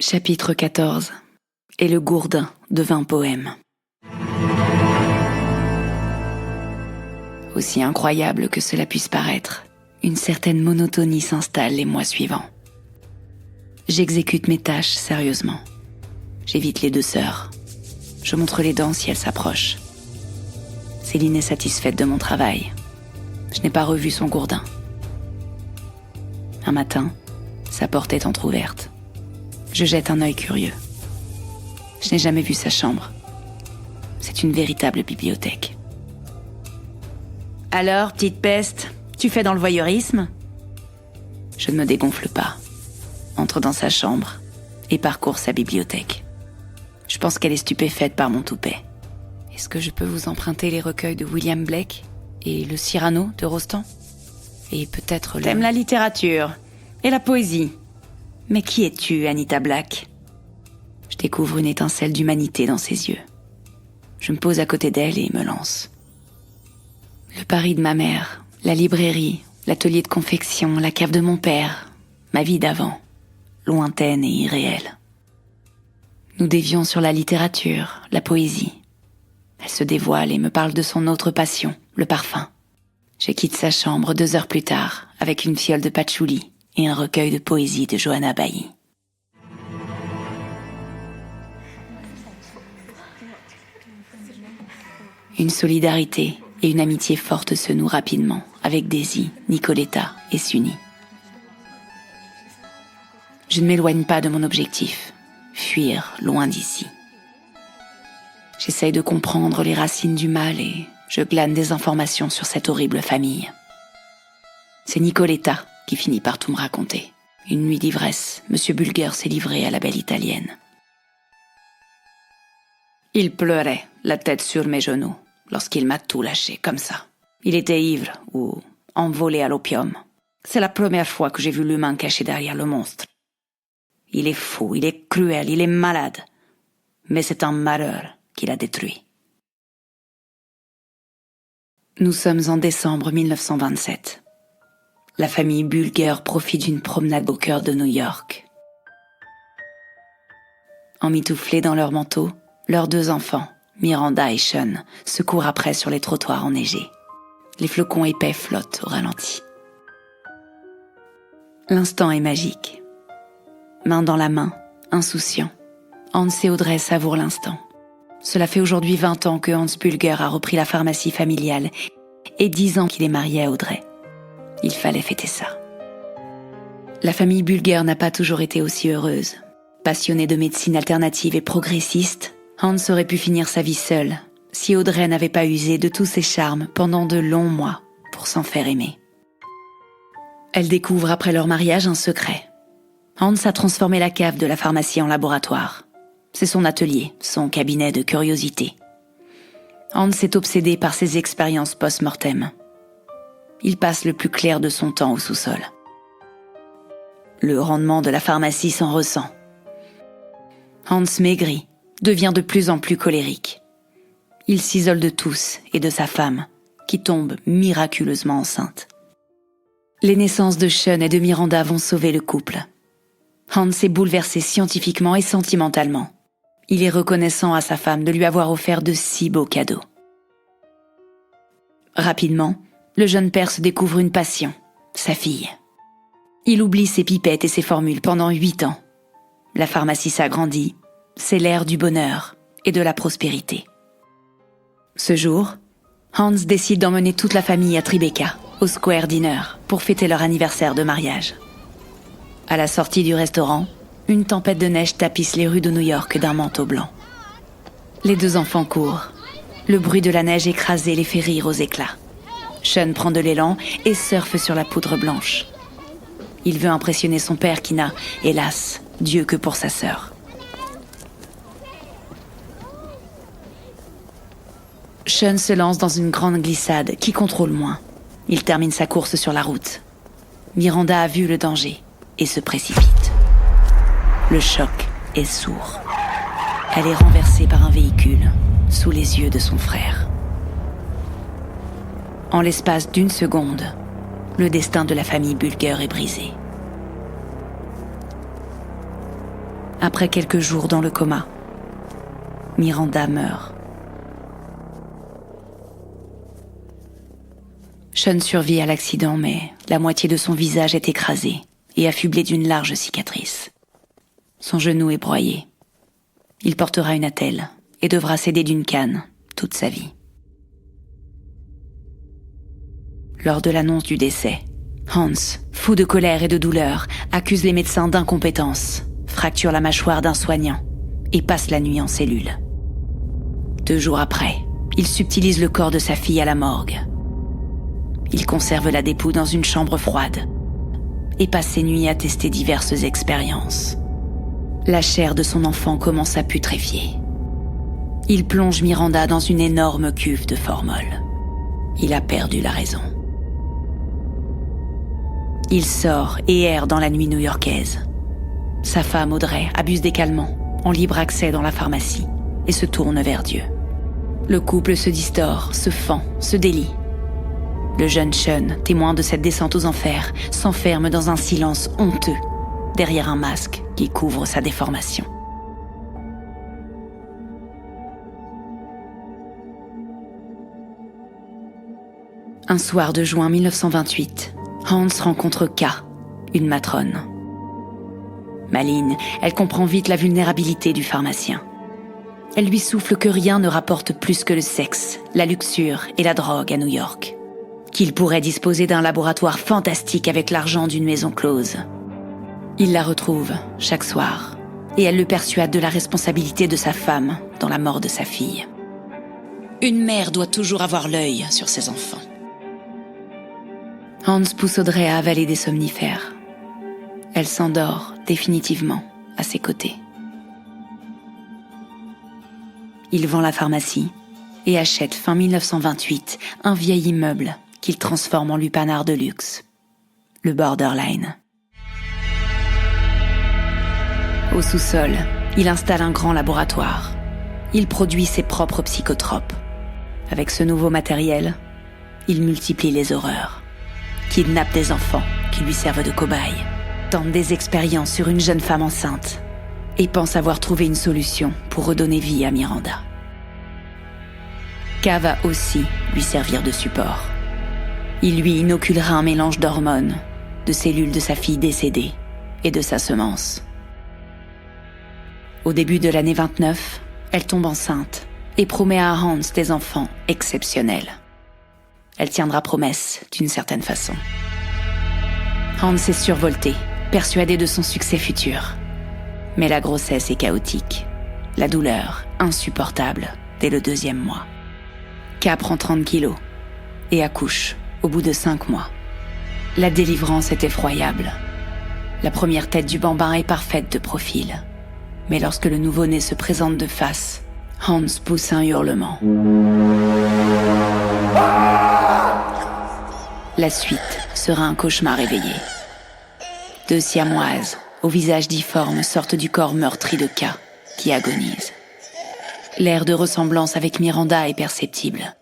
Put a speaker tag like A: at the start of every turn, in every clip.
A: Chapitre 14. Et le gourdin devint poème. Aussi incroyable que cela puisse paraître, une certaine monotonie s'installe les mois suivants. J'exécute mes tâches sérieusement. J'évite les deux sœurs. Je montre les dents si elles s'approchent. Céline est satisfaite de mon travail. Je n'ai pas revu son gourdin. Un matin, sa porte est entr'ouverte. Je jette un œil curieux. Je n'ai jamais vu sa chambre. C'est une véritable bibliothèque. « Alors, petite peste, tu fais dans le voyeurisme ?» Je ne me dégonfle pas. Entre dans sa chambre et parcours sa bibliothèque. Je pense qu'elle est stupéfaite par mon toupet. Est-ce que je peux vous emprunter les recueils de William Blake et le Cyrano de Rostand? Et peut-être le... T'aimes la littérature et la poésie. Mais qui es-tu, Anita Black? Je découvre une étincelle d'humanité dans ses yeux. Je me pose à côté d'elle et me lance. Le Paris de ma mère, la librairie, l'atelier de confection, la cave de mon père, ma vie d'avant, lointaine et irréelle. Nous dévions sur la littérature, la poésie. Elle se dévoile et me parle de son autre passion, le parfum. Je quitte sa chambre 2 heures plus tard, avec une fiole de patchouli et un recueil de poésie de Johanna Bailly. Une solidarité et une amitié forte se nouent rapidement avec Daisy, Nicoletta et Sunny. Je ne m'éloigne pas de mon objectif, fuir loin d'ici. J'essaye de comprendre les racines du mal et je glane des informations sur cette horrible famille. C'est Nicoletta qui finit par tout me raconter. Une nuit d'ivresse, Monsieur Bulger s'est livré à la belle italienne. Il pleurait, la tête sur mes genoux, lorsqu'il m'a tout lâché, comme ça. Il était ivre ou envolé à l'opium. C'est la première fois que j'ai vu l'humain caché derrière le monstre. Il est fou, il est cruel, il est malade. Mais c'est un malheur qui l'a détruit. Nous sommes en décembre 1927. La famille Bulger profite d'une promenade au cœur de New York. Emmitouflés dans leurs manteaux, leurs 2 enfants, Miranda et Sean, se courent après sur les trottoirs enneigés. Les flocons épais flottent au ralenti. L'instant est magique. Main dans la main, insouciant, Hans et Audrey savourent l'instant. Cela fait aujourd'hui 20 ans que Hans Bulger a repris la pharmacie familiale et 10 ans qu'il est marié à Audrey. Il fallait fêter ça. La famille Bulger n'a pas toujours été aussi heureuse. Passionnée de médecine alternative et progressiste, Hans aurait pu finir sa vie seul si Audrey n'avait pas usé de tous ses charmes pendant de longs mois pour s'en faire aimer. Elle découvre après leur mariage un secret. Hans a transformé la cave de la pharmacie en laboratoire. C'est son atelier, son cabinet de curiosité. Hans est obsédé par ses expériences post-mortem. Il passe le plus clair de son temps au sous-sol. Le rendement de la pharmacie s'en ressent. Hans maigrit, devient de plus en plus colérique. Il s'isole de tous et de sa femme, qui tombe miraculeusement enceinte. Les naissances de Sean et de Miranda vont sauver le couple. Hans est bouleversé scientifiquement et sentimentalement. Il est reconnaissant à sa femme de lui avoir offert de si beaux cadeaux. Rapidement, le jeune père se découvre une passion, sa fille. Il oublie ses pipettes et ses formules pendant 8 ans. La pharmacie s'agrandit, c'est l'ère du bonheur et de la prospérité. Ce jour, Hans décide d'emmener toute la famille à Tribeca, au Square Dinner, pour fêter leur anniversaire de mariage. À la sortie du restaurant, une tempête de neige tapisse les rues de New York d'un manteau blanc. Les 2 enfants courent. Le bruit de la neige écrasée les fait rire aux éclats. Sean prend de l'élan et surfe sur la poudre blanche. Il veut impressionner son père qui n'a, hélas, Dieu que pour sa sœur. Sean se lance dans une grande glissade qui contrôle moins. Il termine sa course sur la route. Miranda a vu le danger et se précipite. Le choc est sourd. Elle est renversée par un véhicule, sous les yeux de son frère. En l'espace d'1 seconde, le destin de la famille Bulger est brisé. Après quelques jours dans le coma, Miranda meurt. Sean survit à l'accident, mais la moitié de son visage est écrasée et affublé d'une large cicatrice. Son genou est broyé. Il portera une attelle et devra s'aider d'une canne toute sa vie. Lors de l'annonce du décès, Hans, fou de colère et de douleur, accuse les médecins d'incompétence, fracture la mâchoire d'un soignant et passe la nuit en cellule. 2 jours après, il subtilise le corps de sa fille à la morgue. Il conserve la dépouille dans une chambre froide et passe ses nuits à tester diverses expériences. La chair de son enfant commence à putréfier. Il plonge Miranda dans une énorme cuve de formol. Il a perdu la raison. Il sort et erre dans la nuit new-yorkaise. Sa femme, Audrey, abuse des calmants, en libre accès dans la pharmacie, et se tourne vers Dieu. Le couple se distord, se fend, se délie. Le jeune Sean, témoin de cette descente aux enfers, s'enferme dans un silence honteux, derrière un masque qui couvre sa déformation. Un soir de juin 1928, Hans rencontre K, une matrone. Maligne, elle comprend vite la vulnérabilité du pharmacien. Elle lui souffle que rien ne rapporte plus que le sexe, la luxure et la drogue à New York. Qu'il pourrait disposer d'un laboratoire fantastique avec l'argent d'une maison close. Il la retrouve chaque soir et elle le persuade de la responsabilité de sa femme dans la mort de sa fille. Une mère doit toujours avoir l'œil sur ses enfants. Hans pousse Audrey à avaler des somnifères. Elle s'endort définitivement à ses côtés. Il vend la pharmacie et achète fin 1928 un vieil immeuble qu'il transforme en lupanar de luxe, le Borderline. Au sous-sol, il installe un grand laboratoire. Il produit ses propres psychotropes. Avec ce nouveau matériel, il multiplie les horreurs. Kidnappe des enfants qui lui servent de cobayes, tente des expériences sur une jeune femme enceinte et pense avoir trouvé une solution pour redonner vie à Miranda. K va aussi lui servir de support. Il lui inoculera un mélange d'hormones, de cellules de sa fille décédée et de sa semence. Au début de l'année 29, elle tombe enceinte et promet à Hans des enfants exceptionnels. Elle tiendra promesse d'une certaine façon. Hans est survolté, persuadé de son succès futur. Mais la grossesse est chaotique, la douleur insupportable dès le 2e mois. K prend 30 kilos et accouche au bout de 5 mois. La délivrance est effroyable. La première tête du bambin est parfaite de profil. Mais lorsque le nouveau-né se présente de face, Hans pousse un hurlement. La suite sera un cauchemar éveillé. 2 siamoises, au visage difforme, sortent du corps meurtri de K, qui agonise. L'air de ressemblance avec Miranda est perceptible.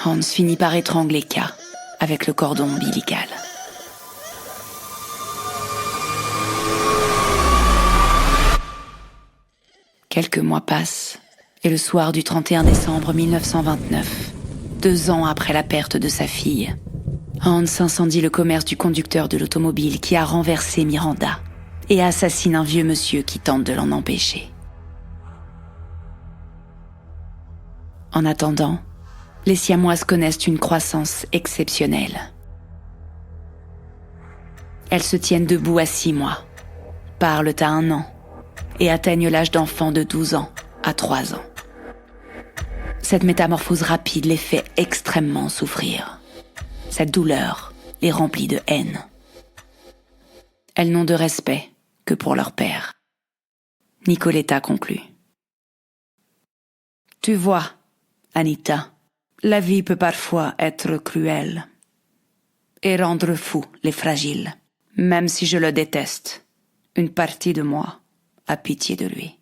A: Hans finit par étrangler K, avec le cordon ombilical. Quelques mois passent, et le soir du 31 décembre 1929, 2 ans après la perte de sa fille, Hans incendie le commerce du conducteur de l'automobile qui a renversé Miranda et assassine un vieux monsieur qui tente de l'en empêcher. En attendant, les siamoises connaissent une croissance exceptionnelle. Elles se tiennent debout à 6 mois, parlent à 1 an et atteignent l'âge d'enfant de 12 ans à 3 ans. Cette métamorphose rapide les fait extrêmement souffrir. Cette douleur les remplit de haine. Elles n'ont de respect que pour leur père. Nicoletta conclut. Tu vois, Anita, la vie peut parfois être cruelle et rendre fous les fragiles. Même si je le déteste, une partie de moi a pitié de lui.